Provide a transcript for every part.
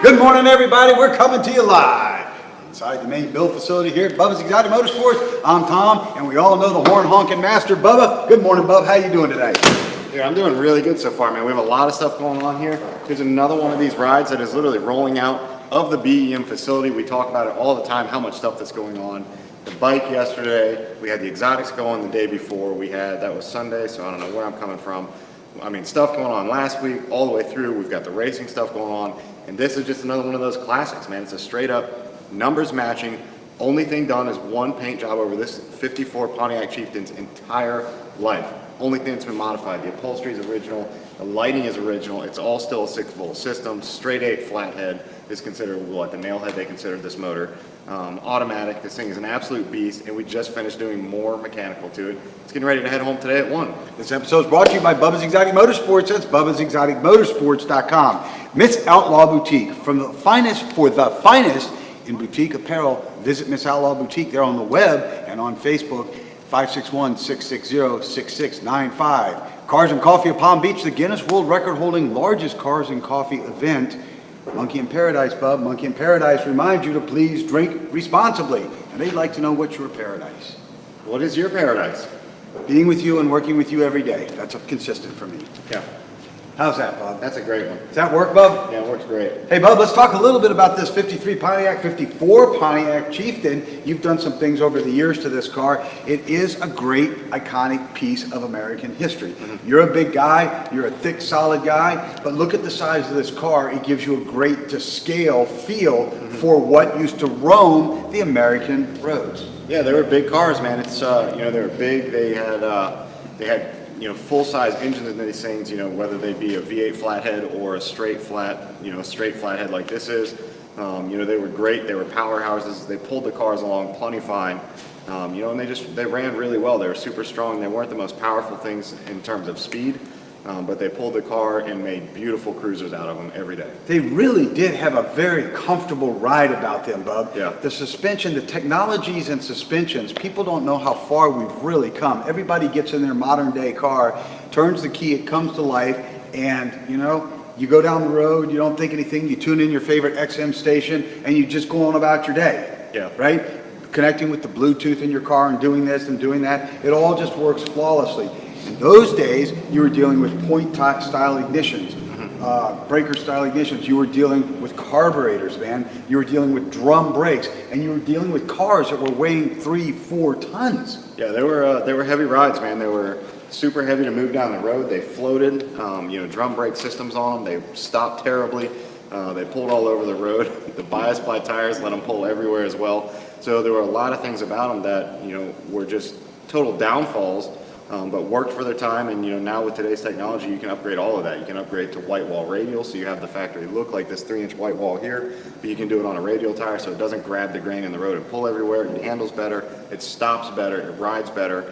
Good morning, everybody. We're coming to you live inside the main build facility here at Bubba's Exotic Motorsports. I'm Tom, and we all know the horn honking master, Bubba. Good morning, Bub. How you doing today? Dude, I'm doing really good so far, man. We have a lot of stuff going on here. There's another one of these rides that is literally rolling out of the BEM facility. We talk about it all the time, how much stuff that's going on. The bike yesterday, we had the exotics going the day before. That was Sunday, so I don't know where I'm coming from. I mean, stuff going on last week, all the way through. We've got the racing stuff going on. And this is just another one of those classics, man. It's a straight up numbers matching. Only thing done is one paint job over this 54 Pontiac Chieftain's entire life. Only thing that's been modified. The upholstery is original. The lighting is original. It's all still a 6-volt system. Straight 8 flathead is considered what the nailhead they consider this motor. Automatic. This thing is an absolute beast, and we just finished doing more mechanical to it. It's getting ready to head home today at 1. This episode is brought to you by Bubba's Exotic Motorsports. That's Bubba'sExoticMotorsports.com. Miss Outlaw Boutique. For the finest in boutique apparel, visit Miss Outlaw Boutique. They're on the web and on Facebook. 561-660-6695. Cars and Coffee of Palm Beach, the Guinness World Record holding largest cars and coffee event. Monkey in Paradise, Bub. Monkey in Paradise reminds you to please drink responsibly. And they'd like to know what's your paradise. What is your paradise? Being with you and working with you every day. That's consistent for me. Yeah. How's that, Bub? That's a great one. Does that work, Bub? Yeah, it works great. Hey, Bub, let's talk a little bit about this 53 Pontiac, 54 Pontiac Chieftain. You've done some things over the years to this car. It is a great, iconic piece of American history. Mm-hmm. You're a big guy. You're a thick, solid guy. But look at the size of this car. It gives you a great to-scale feel for what used to roam the American roads. Yeah, they were big cars, man. It's they were big. They had full-size engines in these things, whether they be a V8 flathead or a straight flathead like this is. They were great. They were powerhouses. They pulled the cars along plenty fine. And they ran really well. They were super strong. They weren't the most powerful things in terms of speed, but they pulled the car and made beautiful cruisers out of them every day. They really did have a very comfortable ride about them, Bub. Yeah. The suspension, the technologies and suspensions, people don't know how far we've really come. Everybody gets in their modern day car, turns the key, it comes to life, and you go down the road, you don't think anything, you tune in your favorite XM station, and you just go on about your day. Yeah. Right? Connecting with the Bluetooth in your car and doing this and doing that, it all just works flawlessly. In those days, you were dealing with point-style ignitions, breaker-style ignitions. You were dealing with carburetors, man. You were dealing with drum brakes, and you were dealing with cars that were weighing 3-4 tons. Yeah, they were heavy rides, man. They were super heavy to move down the road. They floated, drum brake systems on them. They stopped terribly. They pulled all over the road. The bias ply tires let them pull everywhere as well. So there were a lot of things about them that were just total downfalls. But worked for their time, and now with today's technology, you can upgrade all of that. You can upgrade to white wall radial, so you have the factory look like this 3-inch white wall here, but you can do it on a radial tire, so it doesn't grab the grain in the road and pull everywhere. It handles better, it stops better, it rides better.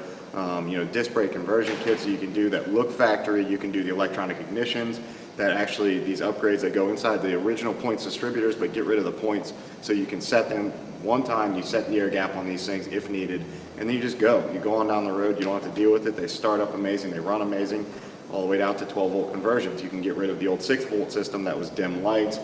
Disc brake conversion kits that you can do that look factory. You can do the electronic ignitions. That actually these upgrades that go inside the original points distributors, but get rid of the points, so you can set them one time. You set the air gap on these things if needed, and then you just go. You go on down the road. You don't have to deal with it. They start up amazing. They run amazing, all the way down to 12-volt conversions. You can get rid of the old 6-volt system that was dim lights,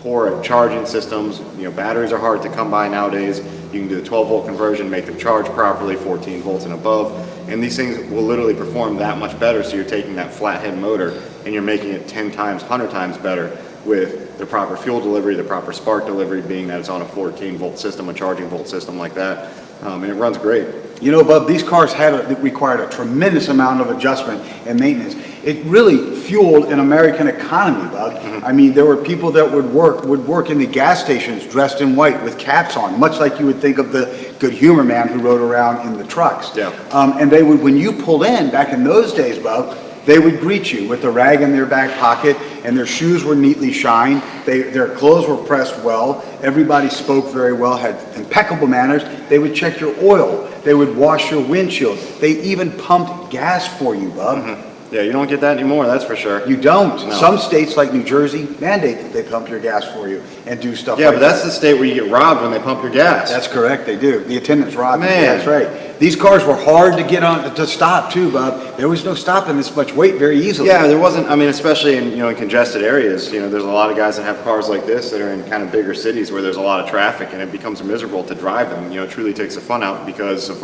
poor charging systems. Batteries are hard to come by nowadays. You can do the 12-volt conversion, make them charge properly, 14 volts and above, and these things will literally perform that much better. So you're taking that flathead motor and you're making it 10 times, 100 times better with the proper fuel delivery, the proper spark delivery, being that it's on a 14-volt system, a charging volt system like that, and it runs great. Bub, these cars required a tremendous amount of adjustment and maintenance. It really fueled an American economy, Bub. Mm-hmm. I mean, there were people that would work in the gas stations dressed in white with caps on, much like you would think of the Good Humor man who rode around in the trucks. Yeah. And they would, when you pulled in back in those days, Bub, they would greet you with a rag in their back pocket, and their shoes were neatly shined. Their clothes were pressed well. Everybody spoke very well, had impeccable manners. They would check your oil. They would wash your windshield. They even pumped gas for you, Bub. Mm-hmm. Yeah, you don't get that anymore, that's for sure. You don't. No. Some states like New Jersey mandate that they pump your gas for you and do stuff Yeah, like but that. that's the state where you get robbed when they pump your gas. That's correct, they do. The attendants rob you. Man. That's right. These cars were hard to get on, to stop too, Bob. There was no stopping this much weight very easily. Yeah, there wasn't, I mean, especially in, in congested areas, there's a lot of guys that have cars like this that are in kind of bigger cities where there's a lot of traffic and it becomes miserable to drive them. It truly takes the fun out because of,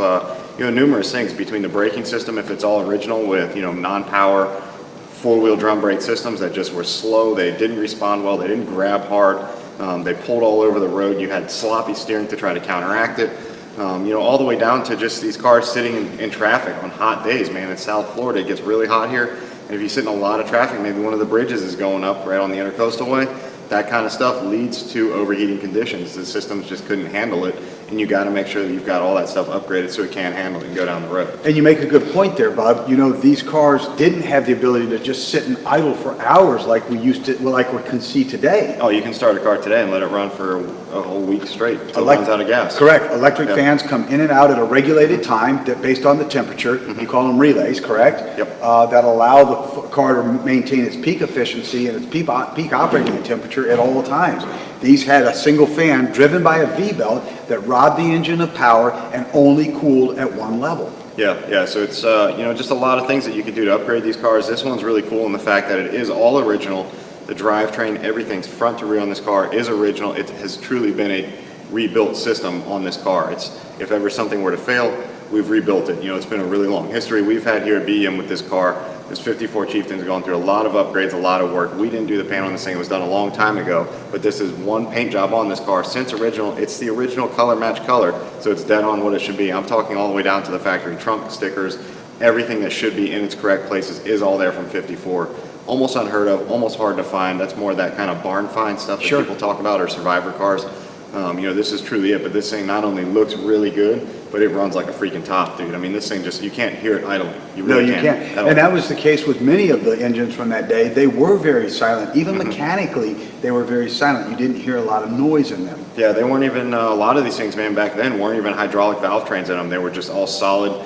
numerous things between the braking system, if it's all original with, non-power, four-wheel drum brake systems that just were slow, they didn't respond well, they didn't grab hard, they pulled all over the road, you had sloppy steering to try to counteract it. All the way down to just these cars sitting in traffic on hot days, man. In South Florida, it gets really hot here. And if you sit in a lot of traffic, maybe one of the bridges is going up right on the intercoastal way, that kind of stuff leads to overheating conditions. The systems just couldn't handle it, and you got to make sure that you've got all that stuff upgraded so it can handle it and go down the road. And you make a good point there, Bob. These cars didn't have the ability to just sit and idle for hours like we used to, like we can see today. Oh, you can start a car today and let it run for a whole week straight until it runs out of gas. Correct. Electric Yep. fans come in and out at a regulated time that based on the temperature. You call them relays, correct? Yep. That allow the car to maintain its peak efficiency and its peak operating temperature at all times. These had a single fan driven by a V-belt that robbed the engine of power and only cooled at one level. Yeah. So it's just a lot of things that you can do to upgrade these cars. This one's really cool in the fact that it is all original. The drivetrain, everything's front to rear on this car is original. It has truly been a rebuilt system on this car. If ever something were to fail, we've rebuilt it. It's been a really long history we've had here at BM with this car. This 54 Chieftain's gone through a lot of upgrades, a lot of work. We didn't do the paint on this thing. It was done a long time ago, but this is one paint job on this car since original. It's the original color match color, so it's dead on what it should be. I'm talking all the way down to the factory trunk stickers. Everything that should be in its correct places is all there from 54. Almost unheard of, almost hard to find. That's more that kind of barn find stuff that people talk about, or survivor cars. This is truly it, but this thing not only looks really good, but it runs like a freaking top, dude. I mean, this thing just, you can't hear it idling. You really can't. And that was the case with many of the engines from that day. They were very silent. Even mechanically, they were very silent. You didn't hear a lot of noise in them. Yeah, they weren't even, a lot of these things, man, back then weren't even hydraulic valve trains in them. They were just all solid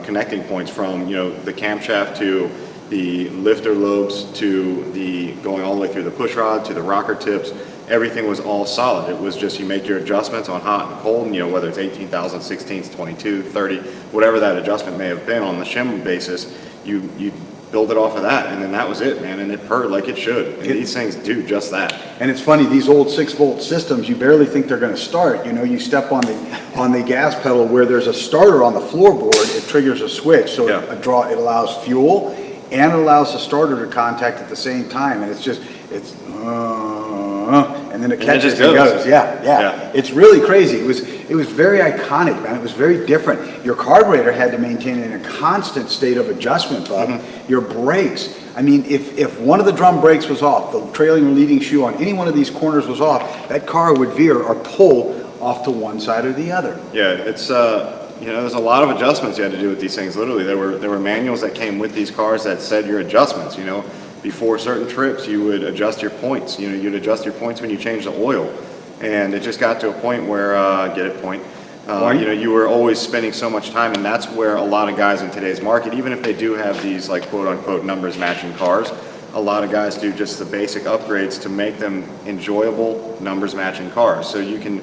connecting points from, the camshaft to the lifter lobes to the going all the way through the push rod to the rocker tips. Everything was all solid. It was just you make your adjustments on hot and cold, and, whether it's 18,000, 16, 22, 30, whatever that adjustment may have been on the shim basis, you build it off of that, and then that was it, man, and it purred like it should. And these things do just that. And it's funny, these old 6-volt systems, you barely think they're going to start. You step on the gas pedal where there's a starter on the floorboard, it triggers a switch, so it allows fuel and it allows the starter to contact at the same time, and and then it catches and goes. Yeah. It's really crazy. It was very iconic, man. It was very different. Your carburetor had to maintain it in a constant state of adjustment, Bob. Your brakes. I mean, if one of the drum brakes was off, the trailing or leading shoe on any one of these corners was off, that car would veer or pull off to one side or the other. Yeah, it's there's a lot of adjustments you had to do with these things. Literally, there were manuals that came with these cars that said your adjustments. Before certain trips, you would adjust your points. You'd adjust your points when you change the oil, and it just got to a point where you were always spending so much time, and that's where a lot of guys in today's market, even if they do have these like quote unquote numbers matching cars, a lot of guys do just the basic upgrades to make them enjoyable numbers matching cars. So you can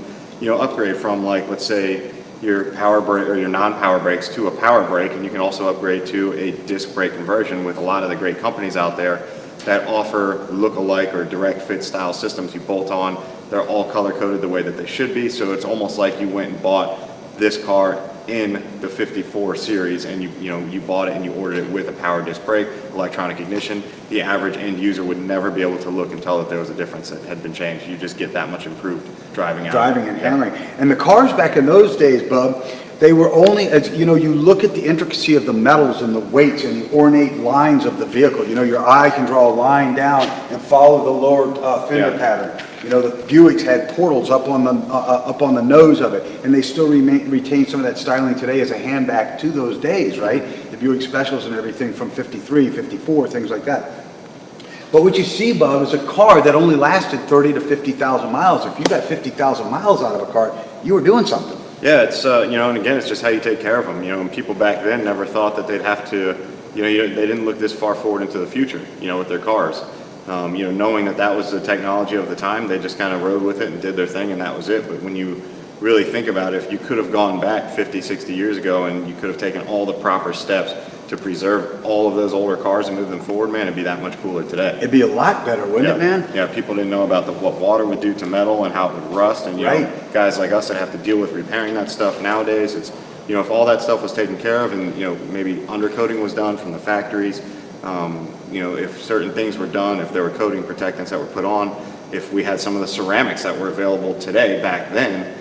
upgrade from, like, let's say your power brake or your non-power brakes to a power brake, and you can also upgrade to a disc brake conversion with a lot of the great companies out there that offer look-alike or direct fit style systems you bolt on. They're all color coded the way that they should be, so it's almost like you went and bought this car in the 54 series, and you bought it and you ordered it with a power disc brake, electronic ignition. The average end user would never be able to look and tell that there was a difference that had been changed. You just get that much improved driving out. Driving and handling. And the cars back in those days, Bub, they were only, as you look at the intricacy of the metals and the weights and the ornate lines of the vehicle. Your eye can draw a line down and follow the lower fender pattern. The Buicks had portals up on the nose of it, and they still retain some of that styling today as a handback to those days, right? The Buick Specials and everything from 53, 54, things like that. But what you see, Bub, is a car that only lasted 30 to 50,000 miles. If you got 50,000 miles out of a car, you were doing something. Yeah, it's and again, it's just how you take care of them. And people back then never thought that they'd have to they didn't look this far forward into the future, with their cars. Knowing that that was the technology of the time, they just kind of rode with it and did their thing, and that was it. But when you really think about it, if you could have gone back 50, 60 years ago and you could have taken all the proper steps to preserve all of those older cars and move them forward, man, it'd be that much cooler today. It'd be a lot better, wouldn't it, man? Yeah, people didn't know about what water would do to metal and how it would rust, and guys like us that have to deal with repairing that stuff nowadays, it's, if all that stuff was taken care of and, maybe undercoating was done from the factories, if certain things were done, if there were coating protectants that were put on, if we had some of the ceramics that were available today back then,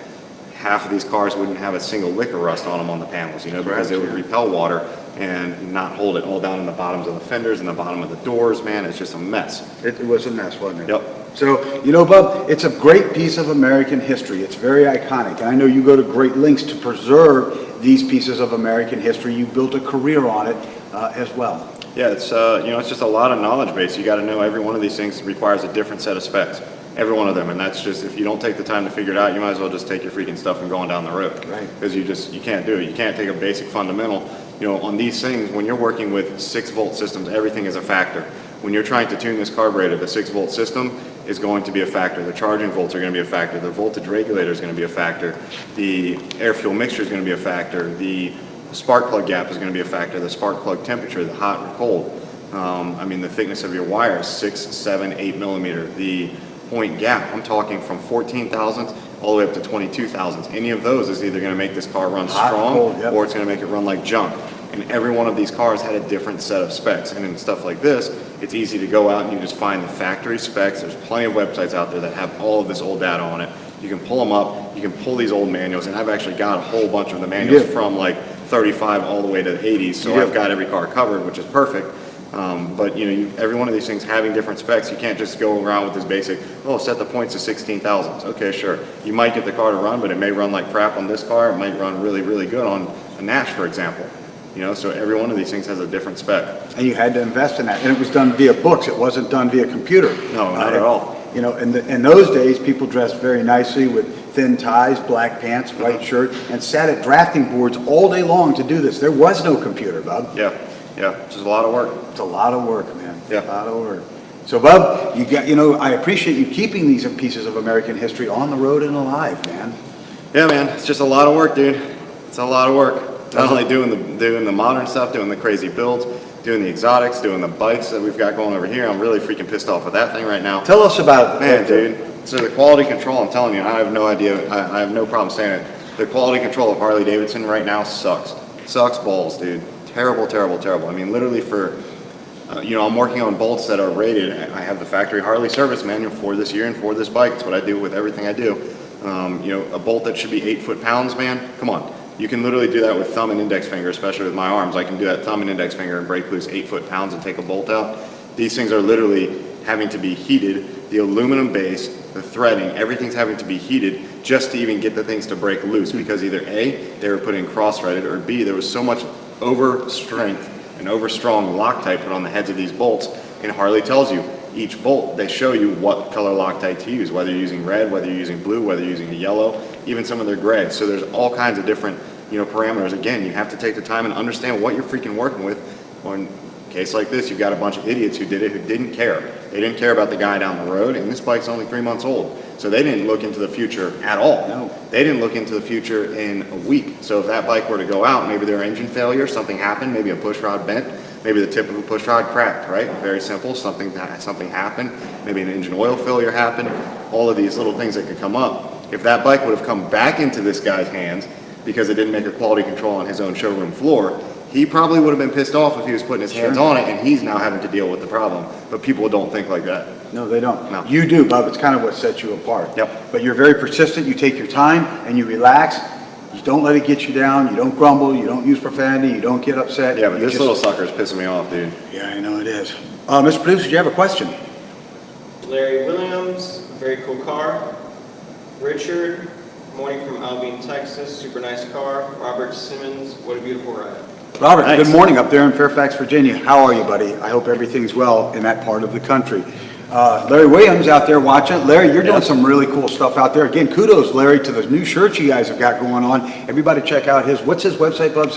half of these cars wouldn't have a single lick of rust on them on the panels, because they would repel water and not hold it all down in the bottoms of the fenders and the bottom of the doors, man. It's just a mess. It was a mess, wasn't it? Yep. So, Bub, it's a great piece of American history. It's very iconic. And I know you go to great lengths to preserve these pieces of American history. You built a career on it as well. Yeah, it's it's just a lot of knowledge base. You got to know every one of these things requires a different set of specs. Every one of them, and that's just, if you don't take the time to figure it out, you might as well just take your freaking stuff and go on down the road. Right. Because you can't do it. You can't take a basic fundamental. On these things, when you're working with 6-volt systems, everything is a factor. When you're trying to tune this carburetor, the 6-volt system is going to be a factor. The charging volts are going to be a factor. The voltage regulator is going to be a factor. The air-fuel mixture is going to be a factor. The spark plug gap is going to be a factor. The spark plug temperature, the hot or cold. The thickness of your wire is 6, 7, 8 millimeter. The point gap, I'm talking from 14 thousandths all the way up to 22 thousandths. Any of those is either going to make this car run strong or it's going to make it run like junk. And every one of these cars had a different set of specs. And in stuff like this, it's easy to go out and you just find the factory specs. There's plenty of websites out there that have all of this old data on it. You can pull them up, you can pull these old manuals, and I've actually got a whole bunch of the manuals from like 35 all the way to the 80s, so I've got every car covered, which is perfect. But every one of these things having different specs, you can't just go around with this basic, set the points to 16 thousandths. Okay, sure. You might get the car to run, but it may run like crap on this car. It might run really, really good on a Nash, for example. So every one of these things has a different spec. And you had to invest in that, and it was done via books. It wasn't done via computer. No, not at all. In those days, people dressed very nicely with thin ties, black pants, white shirt, and sat at drafting boards all day long to do this. There was no computer, Bub. Yeah, it's just a lot of work. It's a lot of work, man. Yeah. A lot of work. So, Bub, I appreciate you keeping these pieces of American history on the road and alive, man. Yeah, man, it's just a lot of work, dude. It's a lot of work. Not only doing the modern stuff, doing the crazy builds, doing the exotics, doing the bikes that we've got going over here. I'm really freaking pissed off with that thing right now. Tell us about it. Man, dude. So the quality control, I'm telling you, I have no idea. I have no problem saying it. The quality control of Harley Davidson right now sucks. Sucks balls, dude. Terrible, terrible, terrible. Literally for, I'm working on bolts that are rated. I have the factory Harley service manual for this year and for this bike. It's what I do with everything I do. A bolt that should be 8 foot-pounds, man, come on. You can literally do that with thumb and index finger, especially with my arms. I can do that thumb and index finger and break loose 8 foot-pounds and take a bolt out. These things are literally having to be heated. The aluminum base, the threading, everything's having to be heated just to even get the things to break loose, because either A, they were putting cross-threaded, or B, there was so much over strength and over strong Loctite put on the heads of these bolts. And Harley tells you, each bolt, they show you what color Loctite to use, whether you're using red, whether you're using blue, whether you're using the yellow, even some of their gray. So there's all kinds of different parameters. Again, you have to take the time and understand what you're freaking working with. On a case like this, you've got a bunch of idiots who did it who didn't care. They didn't care about the guy down the road, and this bike's only 3 months old. So they didn't look into the future at all. No. They didn't look into the future in a week. So if that bike were to go out, maybe their engine failure, something happened, maybe a push rod bent, maybe the tip of a push rod cracked, right? Very simple, something happened, maybe an engine oil failure happened, all of these little things that could come up. If that bike would have come back into this guy's hands because it didn't make a quality control on his own showroom floor, he probably would have been pissed off if he was putting his hands on it, and he's now having to deal with the problem. But people don't think like that. No, they don't. No. You do, Bub. It's kind of what sets you apart. Yep. But you're very persistent. You take your time and you relax. You don't let it get you down. You don't grumble. You don't use profanity. You don't get upset. Yeah, but this little sucker is pissing me off, dude. Yeah, I know it is. Mr. Producer, do you have a question? Larry Williams, very cool car. Richard, morning from Albion, Texas, super nice car. Robert Simmons, what a beautiful ride. Robert, Thanks. Good morning up there in Fairfax, Virginia. How are you, buddy? I hope everything's well in that part of the country. Larry Williams out there watching. Larry, you're doing some really cool stuff out there. Again, kudos, Larry, to the new shirts you guys have got going on. Everybody check out what's his website, Bub?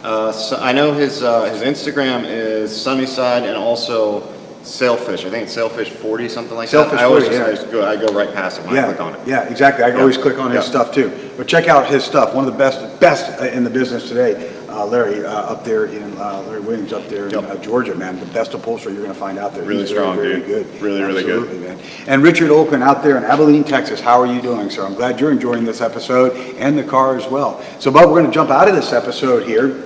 So I know his Instagram is Sunnyside and also Sailfish. I think it's Sailfish 40, something like Sailfish that. 40, I go right past it when I click on it. Yeah, exactly. I always click on his Yeah. stuff too. But check out his stuff. One of the best in the business today. Larry up there in Larry Williams up there in Georgia, man. The best upholsterer you're going to find out there. Really He's strong, very dude. good. Really, really good. Absolutely, man. And Richard Olkin out there in Abilene, Texas. How are you doing, sir? I'm glad you're enjoying this episode and the car as well. So, Bub, we're going to jump out of this episode here.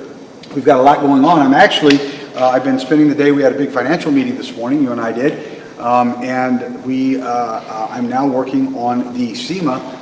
We've got a lot going on. I've been spending the day. We had a big financial meeting this morning. You and I did, and I'm now working on the SEMA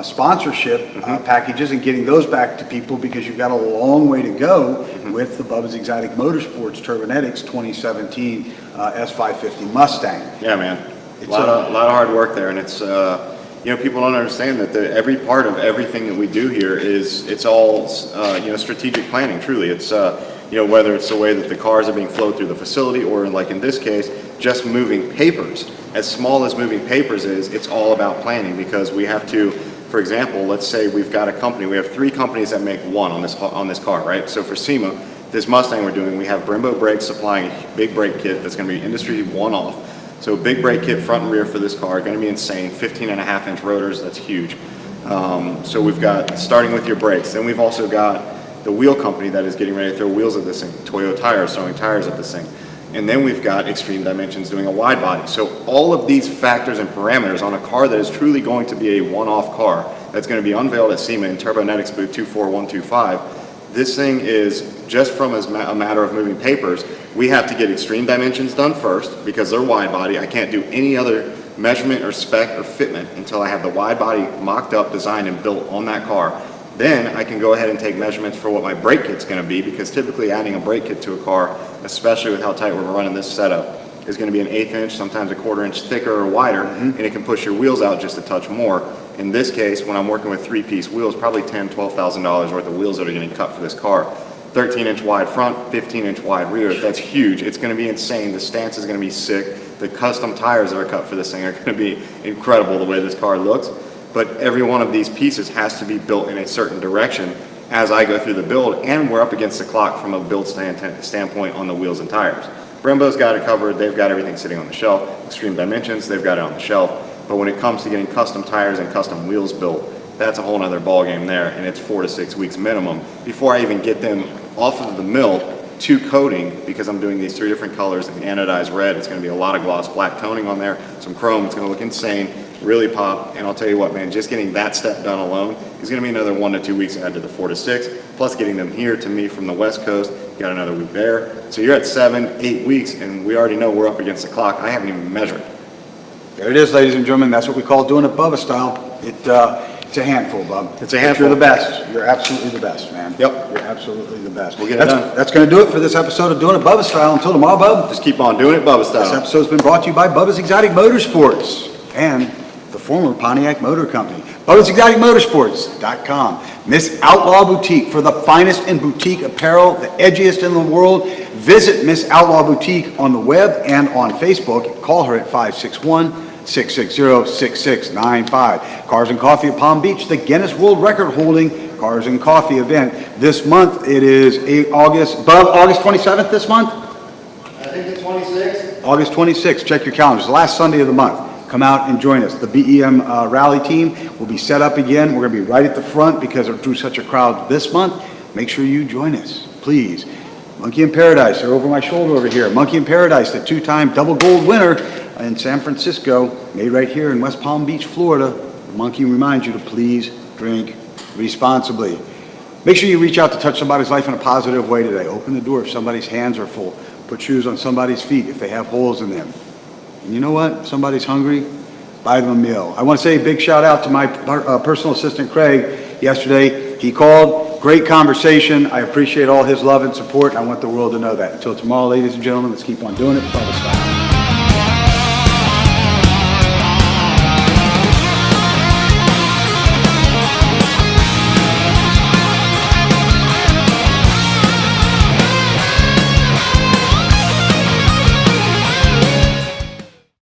sponsorship packages and getting those back to people because you've got a long way to go with the Bubba's Exotic Motorsports Turbonetics 2017 S550 Mustang. Yeah, man. A lot of hard work there, and it's people don't understand that every part of everything that we do here it's all strategic planning. Truly, it's whether it's the way that the cars are being flowed through the facility, or like in this case, just moving papers. As small as moving papers is, it's all about planning because we have to. For example, let's say we've got a company. We have 3 companies that make one on this car, right? So for SEMA, this Mustang we're doing, we have Brembo Brakes supplying a big brake kit that's going to be industry one-off. So big brake kit front and rear for this car, going to be insane. 15.5-inch rotors, that's huge. So we've got, starting with your brakes. Then we've also got the wheel company that is getting ready to throw wheels at this thing. Toyo Tires throwing tires at this thing. And then we've got Extreme Dimensions doing a wide body. So all of these factors and parameters on a car that is truly going to be a one-off car that's going to be unveiled at SEMA in Turbonetics booth 24125. This thing is just from as a matter of moving papers. We have to get Extreme Dimensions done first because they're wide body. I can't do any other measurement or spec or fitment until I have the wide body mocked up, designed, and built on that car. Then I can go ahead and take measurements for what my brake kit's going to be, because typically adding a brake kit to a car, especially with how tight we're running this setup, is going to be an 1/8 inch, sometimes a 1/4 inch thicker or wider, and it can push your wheels out just a touch more. In this case, when I'm working with 3-piece wheels, probably $10,000, $12,000 worth of wheels that are getting cut for this car. 13-inch wide front, 15-inch wide rear. That's huge. It's going to be insane. The stance is going to be sick. The custom tires that are cut for this thing are going to be incredible the way this car looks. But every one of these pieces has to be built in a certain direction as I go through the build, and we're up against the clock from a build standpoint on the wheels and tires. Brembo's got it covered. They've got everything sitting on the shelf. Extreme Dimensions, they've got it on the shelf. But when it comes to getting custom tires and custom wheels built, that's a whole nother ballgame there, and it's 4 to 6 weeks minimum before I even get them off of the mill to coating, because I'm doing these 3 different colors in anodized red. It's going to be a lot of gloss black toning on there, some chrome. It's going to look insane, really pop. And I'll tell you what, man, just getting that step done alone is going to be another 1 to 2 weeks ahead to the 4 to 6, plus getting them here to me from the West Coast. Got another week there. So you're at 7, 8 weeks, and we already know we're up against the clock. I haven't even measured. There it is, ladies and gentlemen. That's what we call doing it Bubba style. It's a handful, Bub. It's a handful. You're the best. You're absolutely the best, man. Yep. You're absolutely the best. We'll get it done. That's going to do it for this episode of Doing It Bubba Style. Until tomorrow, Bub. Just keep on doing it Bubba style. This episode's been brought to you by Bubba's Exotic Motorsports and the former Pontiac Motor Company. Bubba'sExoticMotorsports.com. Miss Outlaw Boutique for the finest in boutique apparel, the edgiest in the world. Visit Miss Outlaw Boutique on the web and on Facebook. Call her at 561-660-6695. Cars and Coffee at Palm Beach, the Guinness World Record holding Cars and Coffee event. This month it is August 27th this month? I think the 26th. August 26th. Check your calendars. The last Sunday of the month. Come out and join us. The BEM rally team will be set up again. We're going to be right at the front because it drew such a crowd this month. Make sure you join us, please. Monkey in Paradise, they're over my shoulder over here. Monkey in Paradise, the 2-time double gold winner in San Francisco, made right here in West Palm Beach, Florida. The Monkey reminds you to please drink responsibly. Make sure you reach out to touch somebody's life in a positive way today. Open the door if somebody's hands are full. Put shoes on somebody's feet if they have holes in them. And you know what? If somebody's hungry, buy them a meal. I want to say a big shout out to my personal assistant, Craig, yesterday. He called, great conversation. I appreciate all his love and support, and I want the world to know that. Until tomorrow, ladies and gentlemen, let's keep on doing it Bubba style.